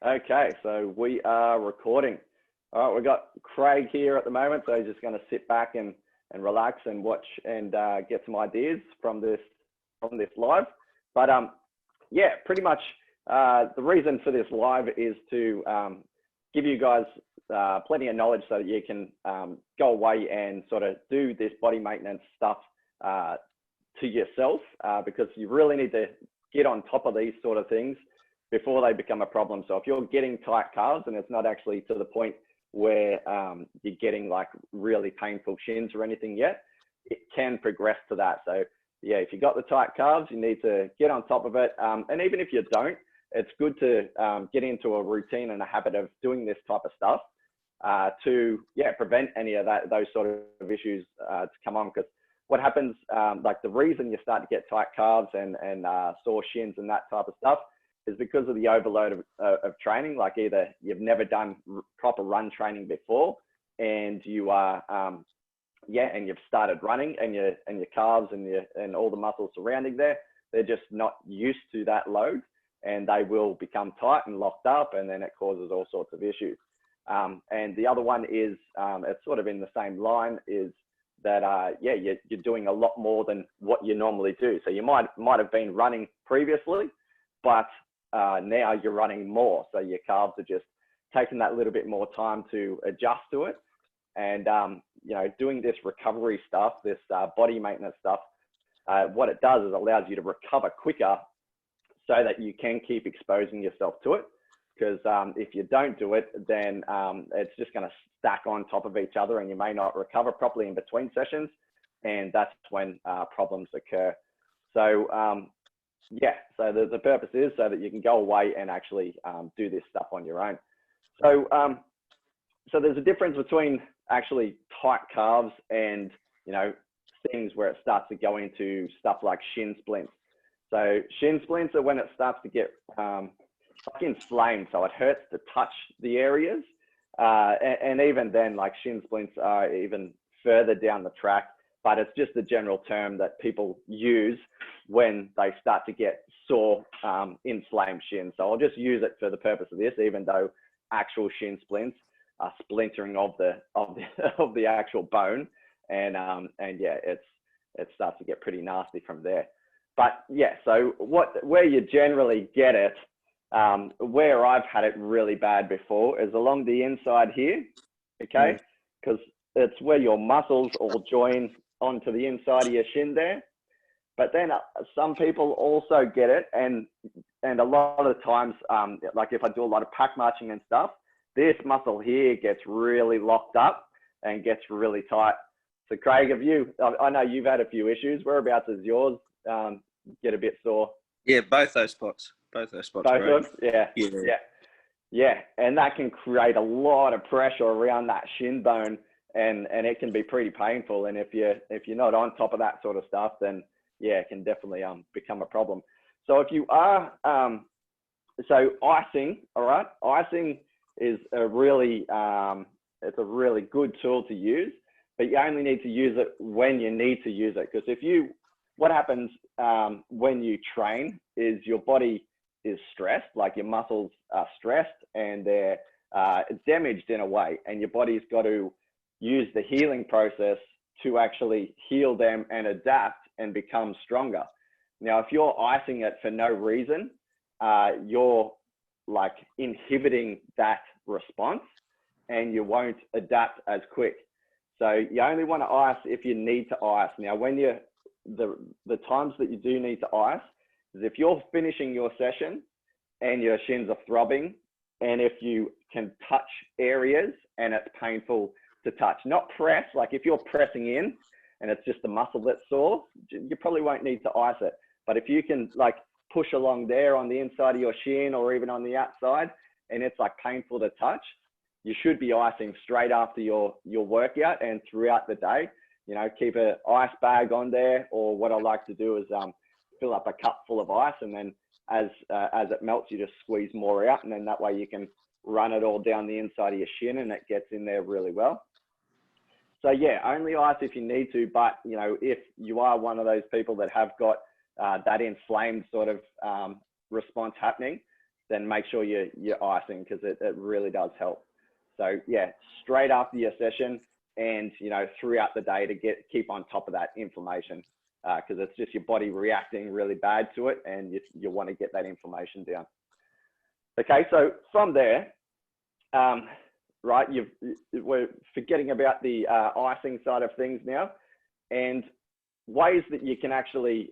Okay, so we are recording. All right, we've got Craig here at the moment, so he's just going to sit back and relax and watch and get some ideas from this live. But yeah, pretty much the reason for this live is to give you guys plenty of knowledge so that you can go away and sort of do this body maintenance stuff to yourself, because you really need to get on top of these sort of things before they become a problem. So if you're getting tight calves and it's not actually to the point where you're getting like really painful shins or anything yet, it can progress to that. So yeah, if you got the tight calves, you need to get on top of it. And even if you don't, it's good to get into a routine and a habit of doing this type of stuff to prevent any of those sort of issues to come on. Because what happens, like the reason you start to get tight calves and sore shins and that type of stuff is because of the overload of training. Like either you've never done proper run training before, and you are and you've started running, and your calves and all the muscles surrounding there, they're just not used to that load, and they will become tight and locked up, and then it causes all sorts of issues. And the other one is it's sort of in the same line, is that you're doing a lot more than what you normally do. So you might have been running previously, but now you're running more, so your calves are just taking that little bit more time to adjust to it. And doing this recovery stuff, this body maintenance stuff, what it does is allows you to recover quicker so that you can keep exposing yourself to it. Because if you don't do it, then it's just going to stack on top of each other, and you may not recover properly in between sessions, and that's when problems occur. So so the purpose is so that you can go away and actually do this stuff on your own. So so there's a difference between actually tight calves and things where it starts to go into stuff like shin splints. So shin splints are when it starts to get inflamed, so it hurts to touch the areas, and even then, like, shin splints are even further down the track, but it's just a general term that people use when they start to get sore, inflamed shins. So I'll just use it for the purpose of this, even though actual shin splints are splintering of the actual bone, and it starts to get pretty nasty from there. But yeah, so where you generally get it, where I've had it really bad before, is along the inside here, okay? Because it's where your muscles all join onto the inside of your shin there. But then some people also get it, and a lot of the times, like if I do a lot of pack marching and stuff, this muscle here gets really locked up and gets really tight. So Craig, I know you've had a few issues. Whereabouts is yours get a bit sore? Yeah, both those spots. Both of them? Yeah. And that can create a lot of pressure around that shin bone, and it can be pretty painful. And if you're not on top of that sort of stuff, then yeah, it can definitely become a problem. So if you are so icing, all right, icing is a really it's a really good tool to use, but you only need to use it when you need to use it. Because what happens when you train is your body is stressed, like your muscles are stressed, and they're damaged in a way, and your body's got to use the healing process to actually heal them and adapt and become stronger. Now, if you're icing it for no reason, you're like inhibiting that response, and you won't adapt as quick. So you only want to ice if you need to ice. Now, when the times that you do need to ice is if you're finishing your session and your shins are throbbing, and if you can touch areas and it's painful to touch, not press. Like if you're pressing in and it's just the muscle that's sore, you probably won't need to ice it. But if you can like push along there on the inside of your shin or even on the outside, and it's like painful to touch, you should be icing straight after your workout and throughout the day. Keep an ice bag on there, or what I like to do is fill up a cup full of ice, and then as it melts, you just squeeze more out, and then that way you can run it all down the inside of your shin, and it gets in there really well. So yeah, only ice if you need to, but if you are one of those people that have got that inflamed sort of response happening, then make sure you're icing, because it really does help. So yeah, straight after your session, and throughout the day to keep on top of that inflammation, because it's just your body reacting really bad to it, and you want to get that inflammation down. Okay, so from there, right, we're forgetting about the icing side of things now, and ways that you can actually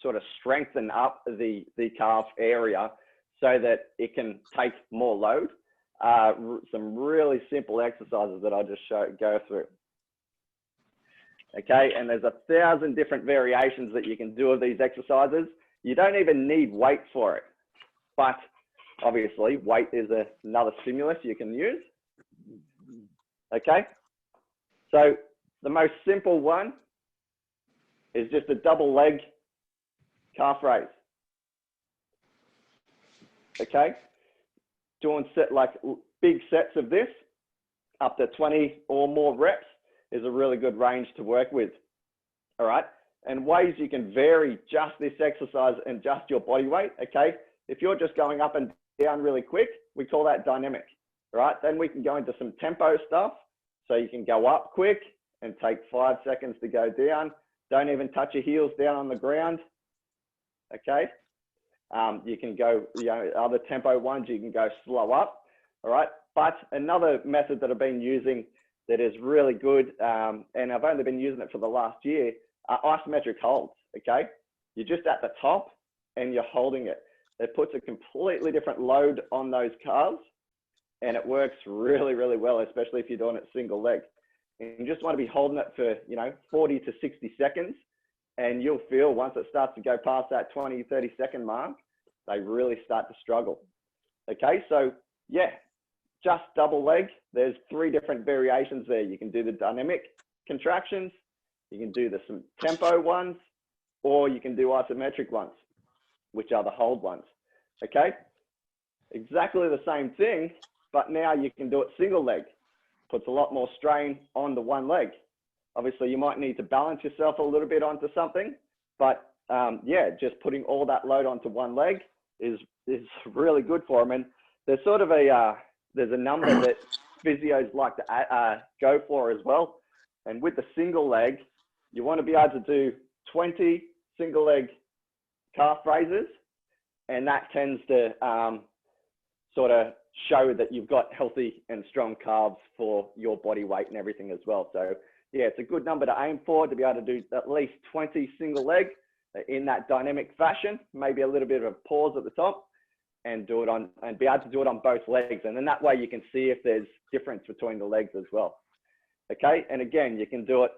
sort of strengthen up the calf area so that it can take more load. Some really simple exercises that I'll just go through. Okay, and there's 1,000 different variations that you can do of these exercises. You don't even need weight for it, but obviously weight is another stimulus you can use. Okay, so the most simple one is just a double leg calf raise. Okay, doing big sets of this, up to 20 or more reps is a really good range to work with. All right, and ways you can vary just this exercise and just your body weight. Okay, if you're just going up and down really quick, we call that dynamic. Right, then we can go into some tempo stuff. So you can go up quick and take 5 seconds to go down. Don't even touch your heels down on the ground. Okay, you can go, other tempo ones, you can go slow up. All right, but another method that I've been using that is really good, and I've only been using it for the last year, are isometric holds. Okay, you're just at the top and you're holding it. It puts a completely different load on those calves, and it works really, really well, especially if you're doing it single leg. And you just want to be holding it for 40 to 60 seconds, and you'll feel once it starts to go past that 20, 30-second mark, they really start to struggle. Okay, so yeah, just double leg. There's 3 different variations there. You can do the dynamic contractions, you can do some tempo ones, or you can do isometric ones, which are the hold ones. Okay, exactly the same thing, but now you can do it single leg. Puts a lot more strain on the one leg. Obviously, you might need to balance yourself a little bit onto something, but yeah, just putting all that load onto one leg is really good for them. And there's sort of there's a number that physios like to go for as well. And with the single leg, you want to be able to do 20 single leg calf raises, and that tends to sort of show that you've got healthy and strong calves for your body weight and everything as well. So yeah, it's a good number to aim for, to be able to do at least 20 single leg in that dynamic fashion, maybe a little bit of a pause at the top, and be able to do it on both legs. And then that way you can see if there's difference between the legs as well. Okay, and again, you can do it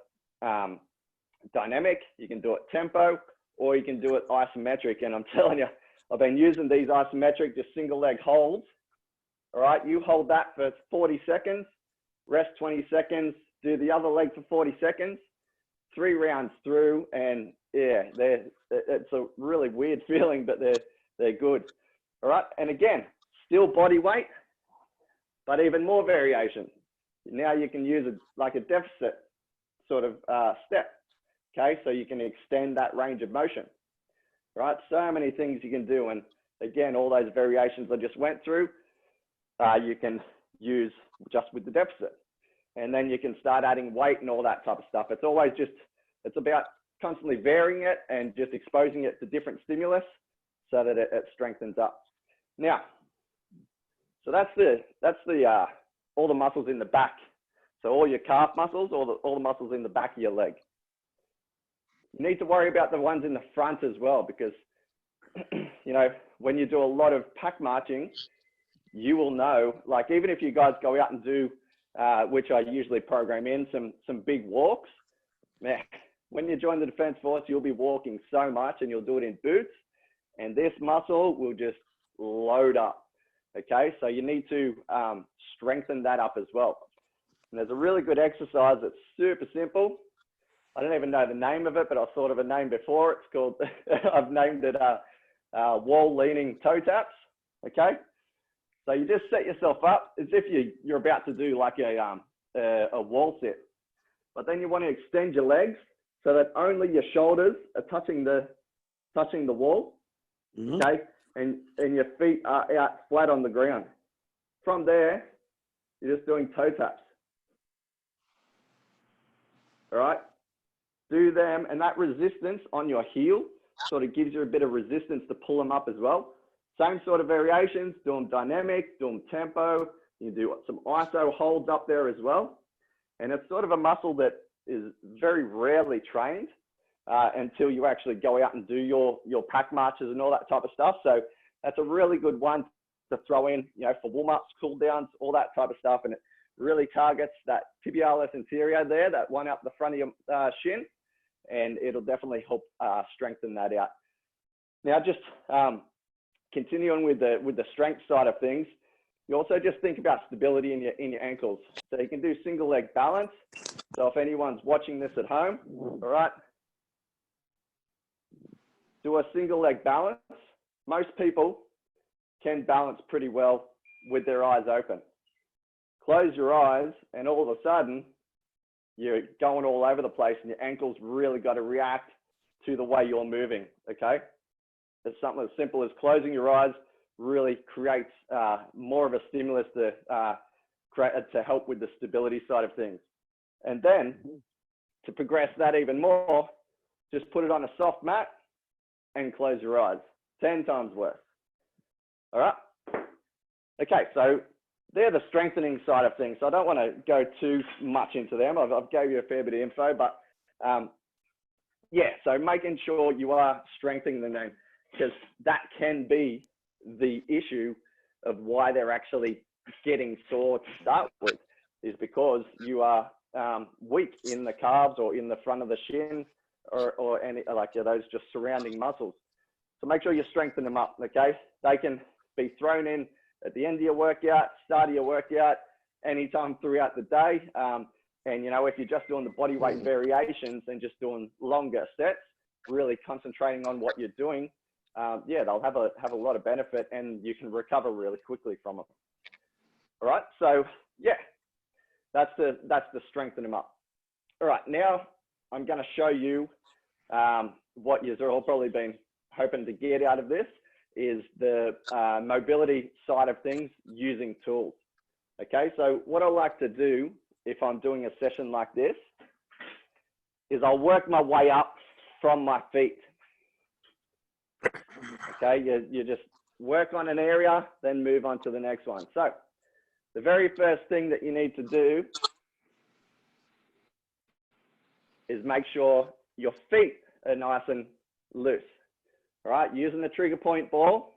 dynamic, you can do it tempo, or you can do it isometric. And I'm telling you, I've been using these isometric, just single leg holds. All right, you hold that for 40 seconds, rest 20 seconds, do the other leg for 40 seconds, 3 rounds through, and yeah, it's a really weird feeling, but they're good. All right, and again, still body weight, but even more variation. Now you can use like a deficit sort of step. Okay, so you can extend that range of motion. Right, so many things you can do, and again, all those variations I just went through, you can use just with the deficit, and then you can start adding weight and all that type of stuff. It's always it's about constantly varying it and just exposing it to different stimulus so that it strengthens up. Now, so that's all the muscles in the back. So all your calf muscles, all the muscles in the back of your leg. You need to worry about the ones in the front as well, because when you do a lot of pack marching, you will know, like even if you guys go out and do, which I usually program in, some big walks, man, when you join the Defense Force, you'll be walking so much and you'll do it in boots, and this muscle will just load up. Okay, so you need to strengthen that up as well. And there's a really good exercise that's super simple. I don't even know the name of it, but I've thought of a name before. It's called, I've named it wall leaning toe taps. Okay, so you just set yourself up as if you're about to do like a wall sit, but then you want to extend your legs so that only your shoulders are touching the wall. Mm-hmm. Okay, and your feet are out flat on the ground. From there, you're just doing toe taps. All right? Do them, and that resistance on your heel sort of gives you a bit of resistance to pull them up as well. Same sort of variations, do them dynamic, do them tempo. You do some ISO holds up there as well. And it's sort of a muscle that is very rarely trained until you actually go out and do your pack marches and all that type of stuff. So that's a really good one to throw in, you know, for warm-ups, cool downs, all that type of stuff. And it really targets that tibialis anterior there, that one up the front of your shin, and it'll definitely help strengthen that out. Now, just continuing with the strength side of things, you also just think about stability in your ankles. So you can do single leg balance. So if anyone's watching this at home, all right, do a single leg balance. Most people can balance pretty well with their eyes open. Close your eyes and all of a sudden you're going all over the place and your ankles really got to react to the way you're moving, okay? It's something as simple as closing your eyes really creates more of a stimulus to help with the stability side of things. And then to progress that even more, just put it on a soft mat and close your eyes, 10 times worse. All right? Okay, so they're the strengthening side of things. So I don't want to go too much into them. I've gave you a fair bit of info, but yeah, so making sure you are strengthening them, because that can be the issue of why they're actually getting sore to start with, is because you are weak in the calves or in the front of the shin or any like those just surrounding muscles. So make sure you strengthen them up, okay? They can be thrown in at the end of your workout, start of your workout, anytime throughout the day. And you know, if you're just doing the body weight variations and just doing longer sets, really concentrating on what you're doing, yeah, they'll have a lot of benefit and you can recover really quickly from them. All right, so yeah, that's the strengthen them up. All right, now I'm going to show you what you've all probably been hoping to get out of this, is the mobility side of things using tools. Okay, so what I like to do if I'm doing a session like this is I'll work my way up from my feet. Okay, you just work on an area, then move on to the next one. So the very first thing that you need to do is make sure your feet are nice and loose. All right, using the trigger point ball,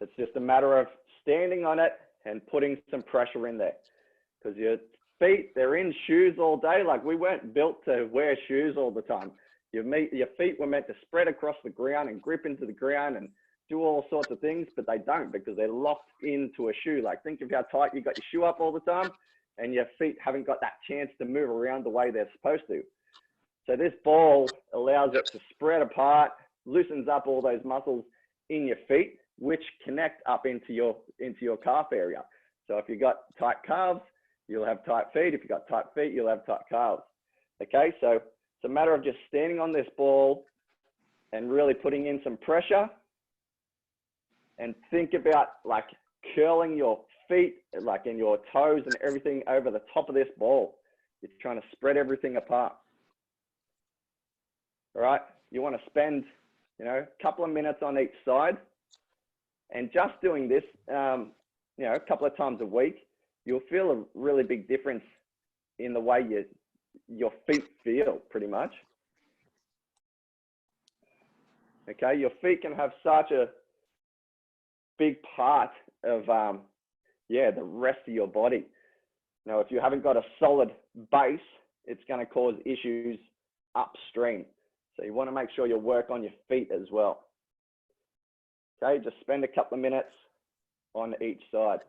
it's just a matter of standing on it and putting some pressure in there, because your feet, they're in shoes all day. Like, we weren't built to wear shoes all the time. Your feet were meant to spread across the ground and grip into the ground and do all sorts of things, but they don't, because they're locked into a shoe. Like, think of how tight you got your shoe up all the time, and your feet haven't got that chance to move around the way they're supposed to. So this ball allows it to spread apart, loosens up all those muscles in your feet, which connect up into your calf area. So if you've got tight calves, you'll have tight feet. If you've got tight feet, you'll have tight calves. Okay, so it's a matter of just standing on this ball and really putting in some pressure, and think about like curling your feet, like in your toes and everything over the top of this ball. You're trying to spread everything apart. All right, you want to spend, you know, a couple of minutes on each side, and just doing this, you know, a couple of times a week, you'll feel a really big difference in the way your feet feel, pretty much. Okay, your feet can have such a big part of, yeah, the rest of your body. Now, if you haven't got a solid base, it's going to cause issues upstream. So you want to make sure you work on your feet as well. Okay, just spend a couple of minutes on each side.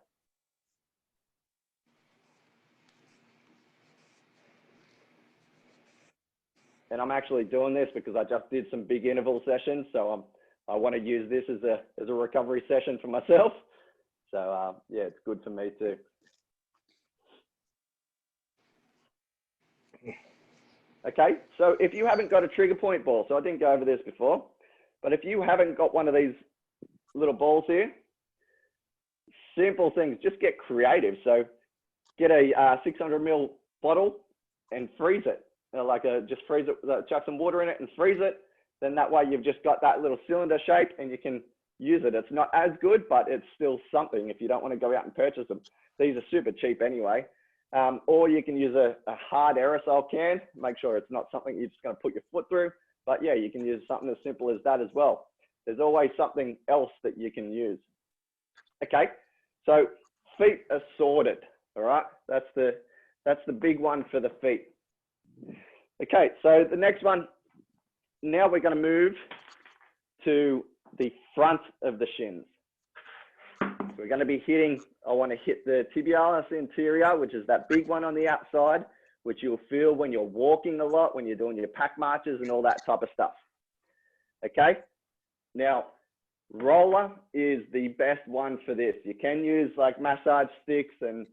And I'm actually doing this because I just did some big interval sessions. So I want to use this as a recovery session for myself. So yeah, it's good for me too. Okay, so if you haven't got a trigger point ball, so I didn't go over this before. But if you haven't got one of these little balls here, simple things, just get creative. So get a 600 ml bottle and freeze it. Just freeze it, chuck some water in it and freeze it. Then that way you've just got that little cylinder shape and you can use it. It's not as good, but it's still something if you don't want to go out and purchase them. These are super cheap anyway. Or you can use a hard aerosol can. Make sure it's not something you're just going to put your foot through. But yeah, you can use something as simple as that as well. There's always something else that you can use. Okay, so feet are sorted. All right, that's the big one for the feet. Okay, so the next one. Now we're going to move to the front of the shins. We're going to be hitting, I want to hit the tibialis anterior, which is that big one on the outside, which you'll feel when you're walking a lot, when you're doing your pack marches and all that type of stuff. Okay. Now, roller is the best one for this. You can use like massage sticks and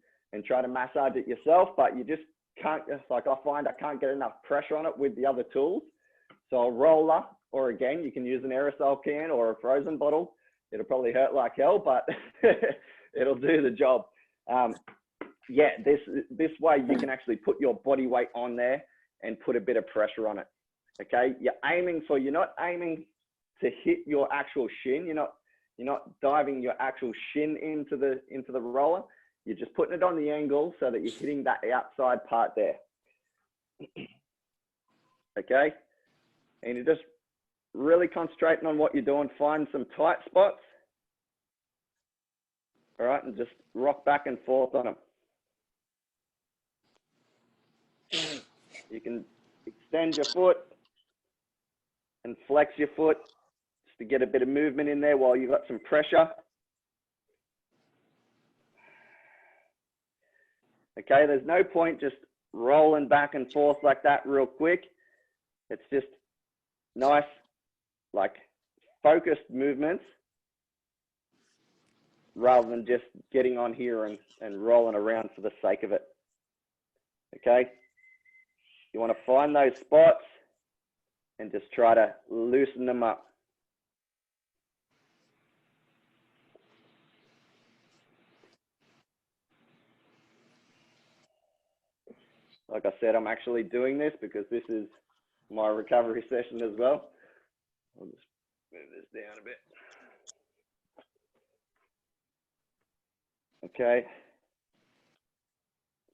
try to massage it yourself, but you just can't, like I find I can't get enough pressure on it with the other tools. So a roller, or again, you can use an aerosol can or a frozen bottle. It'll probably hurt like hell, but it'll do the job. Yeah, this way you can actually put your body weight on there and put a bit of pressure on it. Okay, you're not aiming to hit your actual shin. You're not diving your actual shin into the roller. You're just putting it on the angle so that you're hitting that outside part there. Okay, and you're just really concentrating on what you're doing. Find some tight spots. All right, and just rock back and forth on them. You can extend your foot and flex your foot just to get a bit of movement in there while you've got some pressure. Okay, there's no point just rolling back and forth like that real quick. It's just nice, like focused movements rather than just getting on here and rolling around for the sake of it. Okay, you want to find those spots and just try to loosen them up. Like I said, I'm actually doing this because this is my recovery session as well. I'll just move this down a bit. Okay.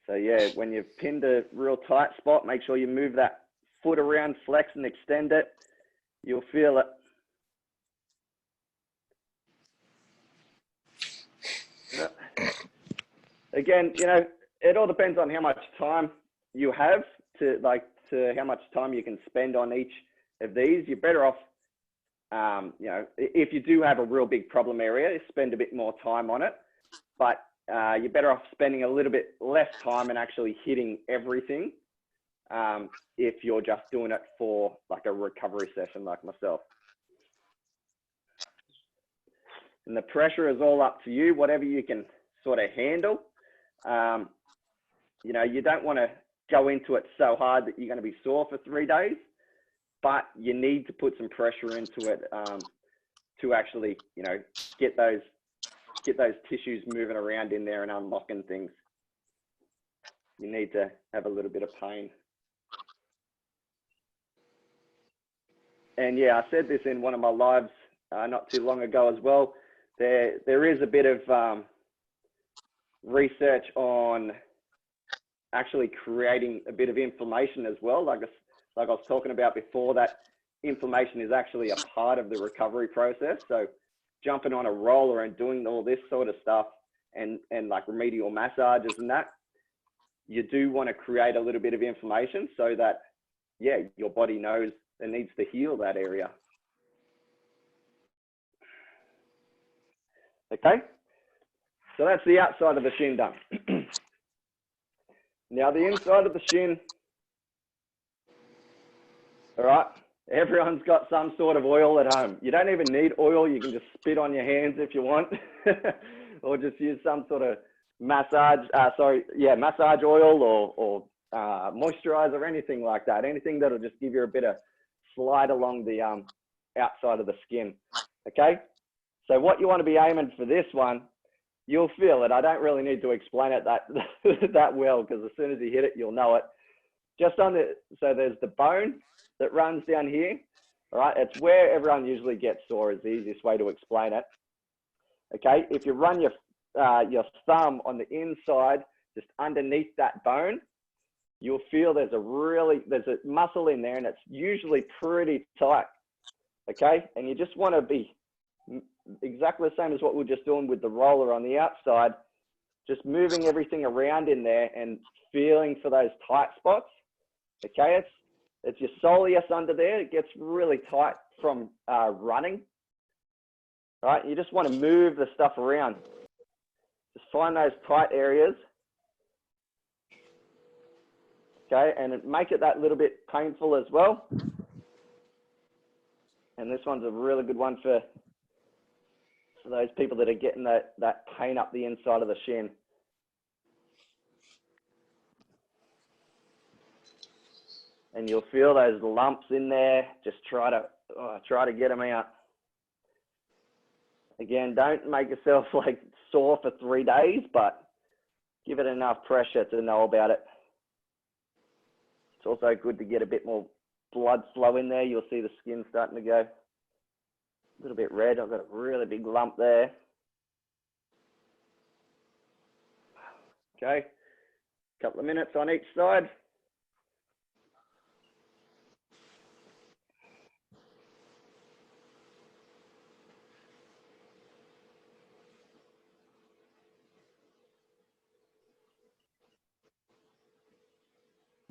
So yeah, when you've pinned a real tight spot, make sure you move that foot around, flex and extend it. You'll feel it. Again, you know, it all depends on how much time you have to how much time you can spend on each of these. You're better off, you know, if you do have a real big problem area, spend a bit more time on it. But you're better off spending a little bit less time and actually hitting everything if you're just doing it for like a recovery session like myself. And the pressure is all up to you, whatever you can sort of handle. You know, you don't want to go into it so hard that you're going to be sore for 3 days, but you need to put some pressure into it to actually, you know, get those tissues moving around in there and unlocking things. You need to have a little bit of pain. And yeah, I said this in one of my lives not too long ago as well. There is a bit of research on actually creating a bit of inflammation as well. Like I was talking about before, that inflammation is actually a part of the recovery process. So jumping on a roller and doing all this sort of stuff and like remedial massages and that, you do want to create a little bit of inflammation so that, yeah, your body knows it needs to heal that area. Okay, so that's the outside of the shin done. Now the inside of the shin, all right, everyone's got some sort of oil at home. You don't even need oil. You can just spit on your hands if you want, or just use some sort of massage oil or moisturizer, anything like that. Anything that'll just give you a bit of slide along the outside of the skin. Okay. So what you want to be aiming for this one, you'll feel it. I don't really need to explain it that well, because as soon as you hit it, you'll know it. Just on the, so there's the bone that runs down here. All right. It's where everyone usually gets sore, is the easiest way to explain it. Okay. If you run your thumb on the inside, just underneath that bone, you'll feel there's a muscle in there, and it's usually pretty tight. Okay. And you just want to be exactly the same as what we're just doing with the roller on the outside, just moving everything around in there and feeling for those tight spots. Okay. It's your soleus under there. It gets really tight from running. All right. You just want to move the stuff around. Just find those tight areas. Okay, and make it that little bit painful as well. And this one's a really good one for those people that are getting that pain up the inside of the shin. And you'll feel those lumps in there. Just try to get them out. Again, don't make yourself like sore for 3 days, but give it enough pressure to know about it. It's also good to get a bit more blood flow in there. You'll see the skin starting to go a little bit red. I've got a really big lump there. Okay, a couple of minutes on each side.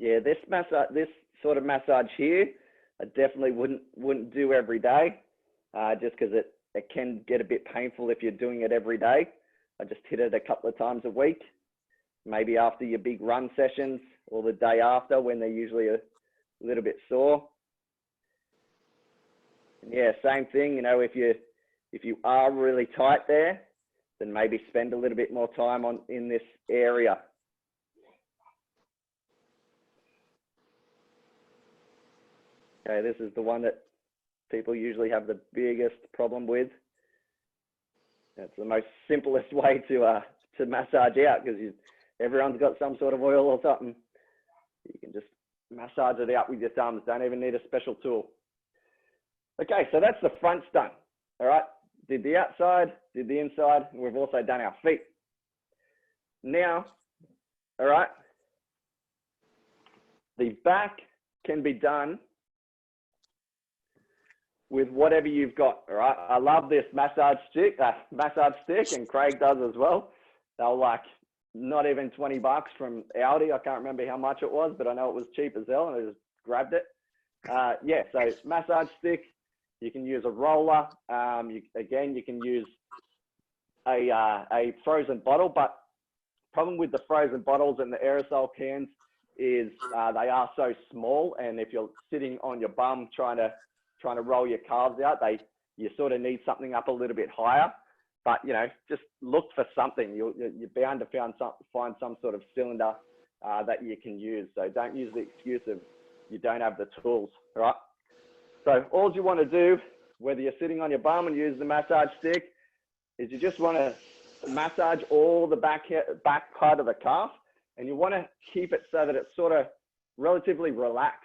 Yeah, this sort of massage here, I definitely wouldn't do every day, just because it can get a bit painful if you're doing it every day. I just hit it a couple of times a week, maybe after your big run sessions or the day after when they're usually a little bit sore. And yeah, same thing. You know, if you are really tight there, then maybe spend a little bit more time in this area. Okay, this is the one that people usually have the biggest problem with. It's the most simplest way to massage out, because everyone's got some sort of oil or something. You can just massage it out with your thumbs. Don't even need a special tool. Okay, so that's the fronts done. All right, did the outside, did the inside, and we've also done our feet. Now, all right, the back can be done with whatever you've got. All right, I love this massage stick, and Craig does as well. They're like not even 20 bucks from Aldi. I can't remember how much it was, but I know it was cheap as hell, and I just grabbed it. Yeah, so it's massage stick. You can use a roller. Again, you can use a frozen bottle, but problem with the frozen bottles and the aerosol cans is they are so small, and if you're sitting on your bum trying to roll your calves out, you sort of need something up a little bit higher. But you know, just look for something. You're bound to find some sort of cylinder that you can use. So don't use the excuse of you don't have the tools. All right. So all you want to do, whether you're sitting on your bum and use the massage stick, is you just want to massage all the back part of the calf, and you want to keep it so that it's sort of relatively relaxed.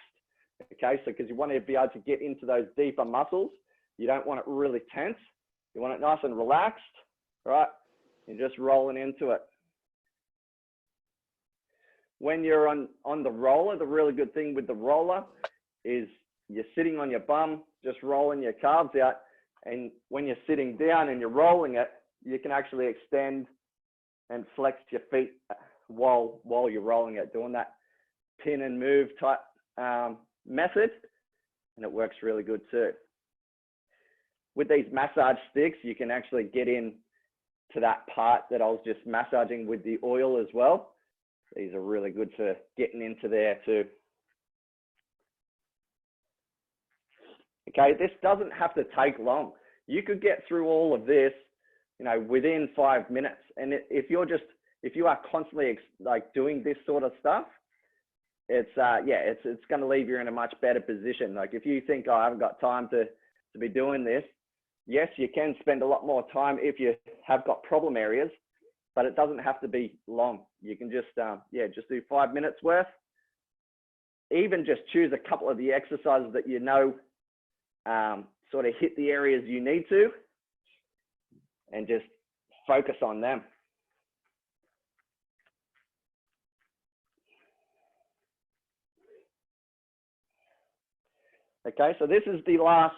Okay, so because you want to be able to get into those deeper muscles, you don't want it really tense. You want it nice and relaxed, right? You're just rolling into it. When you're on the roller, the really good thing with the roller is you're sitting on your bum, just rolling your calves out. And when you're sitting down and you're rolling it, you can actually extend and flex your feet while you're rolling it, doing that pin and move type method, and it works really good too. With these massage sticks, you can actually get in to that part that I was just massaging with the oil as well. These are really good for getting into there too. Okay, this doesn't have to take long. You could get through all of this, you know, within 5 minutes. And if you are constantly like doing this sort of stuff, it's going to leave you in a much better position. Like if you think, oh, I haven't got time to to be doing this. Yes, you can spend a lot more time if you have got problem areas, but it doesn't have to be long. You can just, just do 5 minutes worth. Even just choose a couple of the exercises that you know sort of hit the areas you need to, and just focus on them. Okay, so this is the last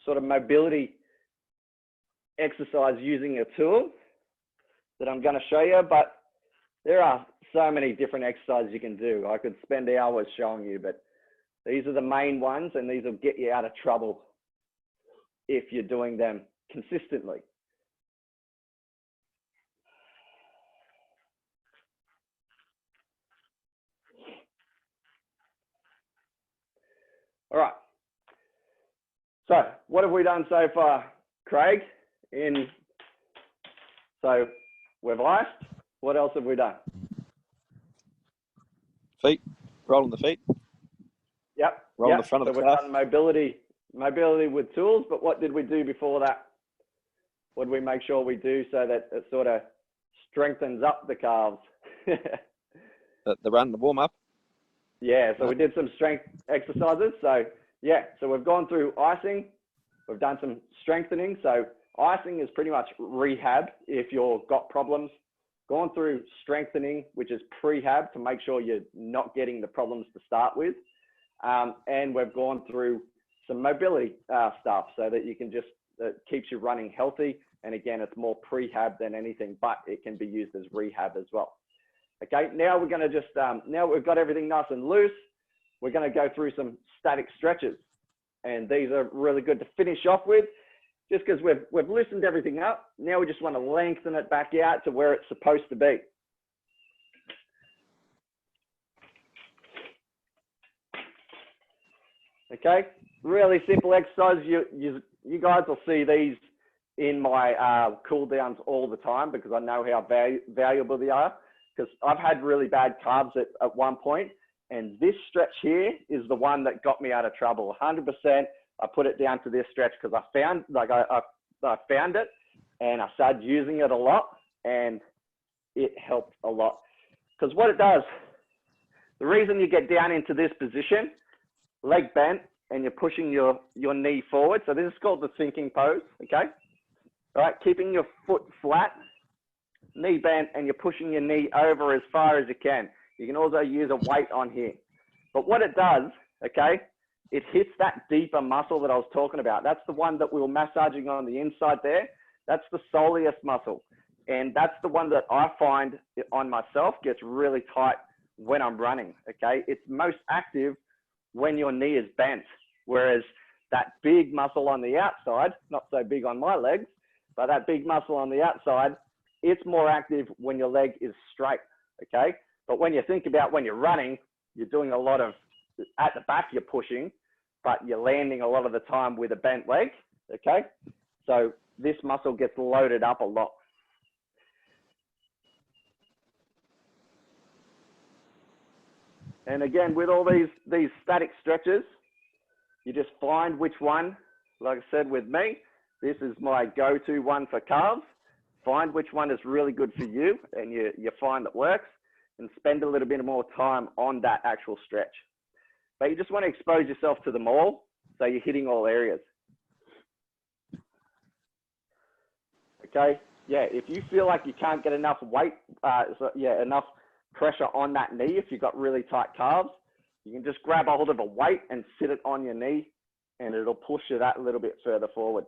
sort of mobility exercise using a tool that I'm going to show you, but there are so many different exercises you can do. I could spend hours showing you, but these are the main ones, and these will get you out of trouble if you're doing them consistently. All right. So what have we done so far, Craig? So we've iced. What else have we done? Feet, rolling the feet. Yep. Rolling the front of the calf. We've done mobility with tools, but what did we do before that? What did we make sure we do so that it sort of strengthens up the calves? the run, the warm up. Yeah, so we did some strength exercises. So yeah, so we've gone through icing. We've done some strengthening. So icing is pretty much rehab if you've got problems. Gone through strengthening, which is prehab to make sure you're not getting the problems to start with. And we've gone through some mobility stuff so that you can just, it keeps you running healthy. And again, it's more prehab than anything, but it can be used as rehab as well. Okay, now we're going to just, now we've got everything nice and loose, we're going to go through some static stretches. And these are really good to finish off with, just because we've loosened everything up. Now we just want to lengthen it back out to where it's supposed to be. Okay, really simple exercise. You guys will see these in my cool downs all the time because I know how valuable they are. Because I've had really bad calves at one point, and this stretch here is the one that got me out of trouble. 100%. I put it down to this stretch because I found it, and I started using it a lot, and it helped a lot. Because what it does, the reason you get down into this position, leg bent, and you're pushing your knee forward. So this is called the sinking pose. Okay. All right, keeping your foot flat, knee bent, and you're pushing your knee over as far as you can. You can also use a weight on here. But what it does, okay, it hits that deeper muscle that I was talking about. That's the one that we were massaging on the inside there. That's the soleus muscle. And that's the one that I find on myself gets really tight when I'm running, okay? It's most active when your knee is bent, whereas that big muscle on the outside, not so big on my legs, but that big muscle on the outside, it's more active when your leg is straight, okay? But when you think about when you're running, you're doing a lot of, at the back you're pushing, but you're landing a lot of the time with a bent leg, okay? So this muscle gets loaded up a lot. And again, with all these static stretches, you just find which one, like I said with me, this is my go-to one for calves. Find which one is really good for you and you find that works, and spend a little bit more time on that actual stretch. But you just want to expose yourself to them all so you're hitting all areas. Okay, yeah, if you feel like you can't get enough weight, enough pressure on that knee, if you've got really tight calves, you can just grab a hold of a weight and sit it on your knee and it'll push you that little bit further forward.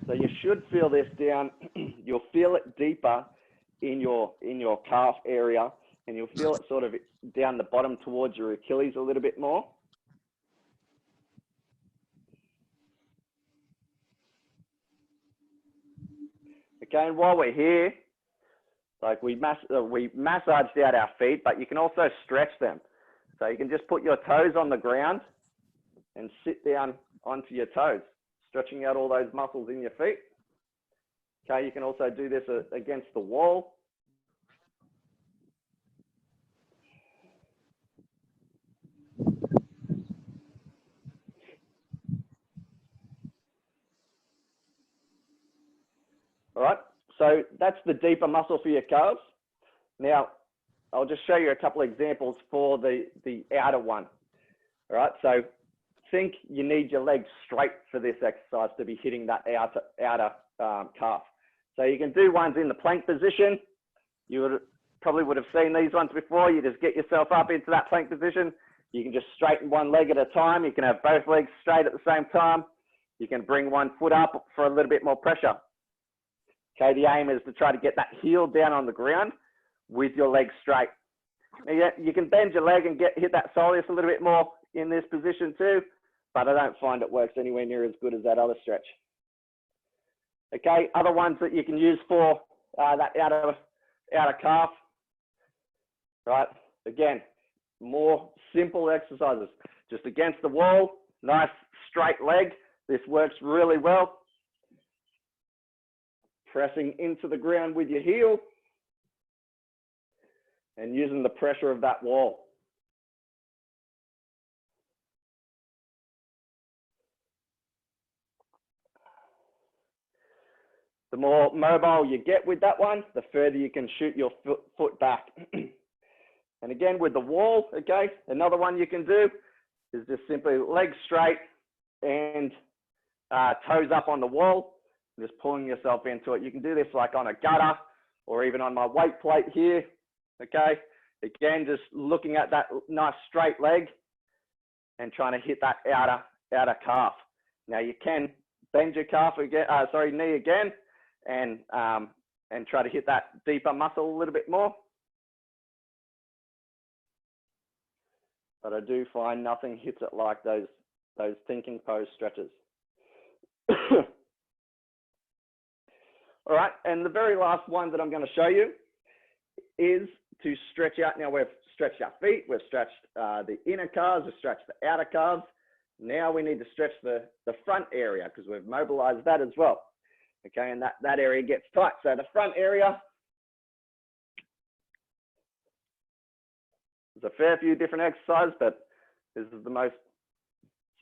So you should feel this down. You'll feel it deeper in your calf area, and you'll feel it sort of down the bottom towards your Achilles a little bit more. Okay, and while we're here, like we massaged out our feet, but you can also stretch them. So you can just put your toes on the ground and sit down onto your toes, stretching out all those muscles in your feet. Okay, you can also do this against the wall. All right, so that's the deeper muscle for your calves. Now, I'll just show you a couple of examples for the outer one. All right, so think you need your legs straight for this exercise to be hitting that outer calf. So you can do ones in the plank position. You probably would have seen these ones before. You just get yourself up into that plank position. You can just straighten one leg at a time. You can have both legs straight at the same time. You can bring one foot up for a little bit more pressure. Okay, the aim is to try to get that heel down on the ground with your legs straight. Now, you can bend your leg and hit that soleus a little bit more in this position too, but I don't find it works anywhere near as good as that other stretch. Okay, other ones that you can use for that outer calf, right? Again, more simple exercises, just against the wall, nice straight leg. This works really well. Pressing into the ground with your heel and using the pressure of that wall. The more mobile you get with that one, the further you can shoot your foot back. And again, with the wall, okay, another one you can do is just simply legs straight and toes up on the wall, just pulling yourself into it. You can do this like on a gutter or even on my weight plate here, okay? Again, just looking at that nice straight leg and trying to hit that outer calf. Now you can bend your calf again, knee again, and try to hit that deeper muscle a little bit more. But I do find nothing hits it like those thinking pose stretches. All right, and the very last one that I'm going to show you is to stretch out. Now we've stretched our feet, we've stretched the inner calves, we've stretched the outer calves. Now we need to stretch the front area because we've mobilized that as well. Okay, and that area gets tight. So the front area, there's a fair few different exercises, but this is the most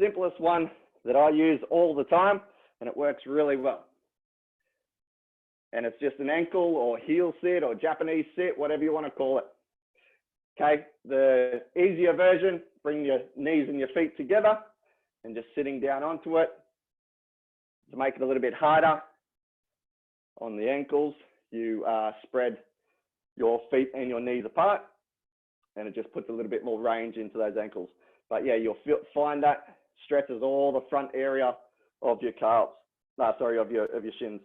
simplest one that I use all the time, and it works really well. And it's just an ankle or heel sit or Japanese sit, whatever you want to call it. Okay, the easier version, bring your knees and your feet together and just sitting down onto it. To make it a little bit harder on the ankles, you spread your feet and your knees apart, and it just puts a little bit more range into those ankles. But yeah, you'll find that stretches all the front area of your calves. Of your shins.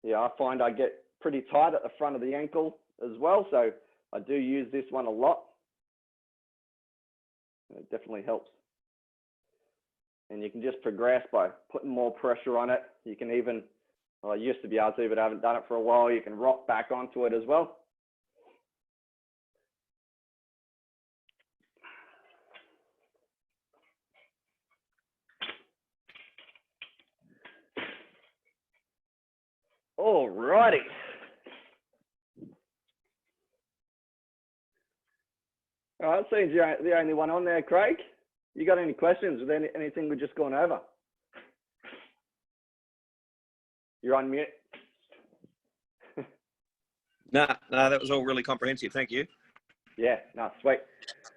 Yeah, I find I get pretty tight at the front of the ankle as well, so I do use this one a lot. It definitely helps. And you can just progress by putting more pressure on it. You can even, well, I used to be able to, but I haven't done it for a while. You can rock back onto it as well. All righty. All right, seems you're the only one on there, Craig. You got any questions with anything we've just gone over? You're on mute. No, that was all really comprehensive. Thank you. Yeah, no, sweet.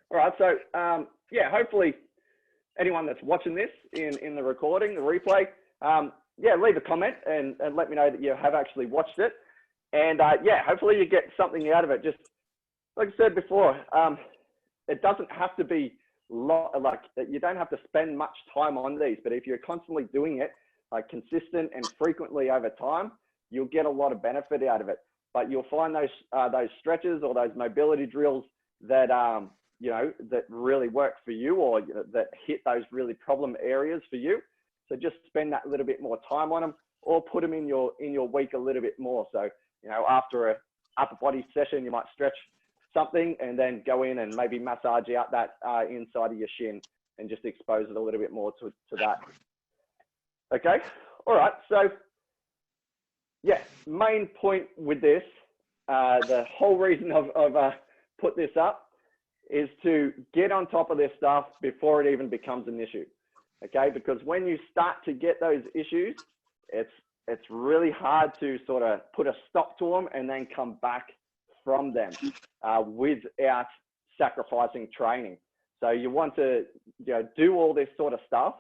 All right, so yeah, hopefully anyone that's watching this in the recording, the replay, yeah, leave a comment and let me know that you have actually watched it. And yeah, hopefully you get something out of it. Just like I said before, it doesn't have to be like you don't have to spend much time on these, but if you're constantly doing it like consistent and frequently over time, you'll get a lot of benefit out of it. But you'll find those stretches or those mobility drills that you know, that really work for you, or that hit those really problem areas for you. So just spend that little bit more time on them, or put them in your week a little bit more. So, you know, after a upper body session, you might stretch something and then go in and maybe massage out that inside of your shin. and just expose it a little bit more to that. Okay, all right, so yeah, main point with this, the whole reason I've put this up is to get on top of this stuff before it even becomes an issue. Okay, because when you start to get those issues, it's really hard to sort of put a stop to them and then come back from them without sacrificing training. So you want to, you know, do all this sort of stuff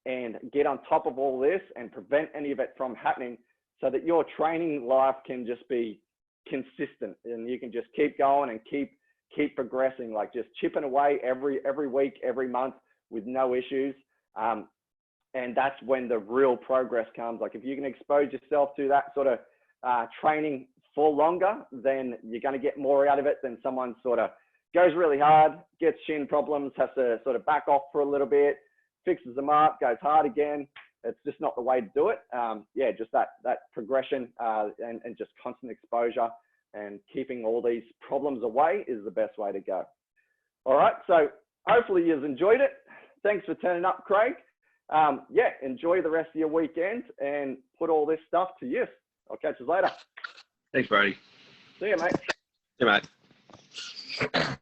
and get on top of all this and prevent any of it from happening, so that your training life can just be consistent and you can just keep going and keep progressing, like just chipping away every week, every month with no issues. And that's when the real progress comes. Like if you can expose yourself to that sort of training for longer, then you're going to get more out of it than someone sort of goes really hard, gets shin problems, has to sort of back off for a little bit, fixes them up, goes hard again. It's just not the way to do it. Yeah, just that progression and just constant exposure and keeping all these problems away is the best way to go. All right, so hopefully you've enjoyed it. Thanks for turning up, Craig. Yeah, enjoy the rest of your weekend and put all this stuff to use. I'll catch you later. Thanks, Brody. See you, mate. See you, mate.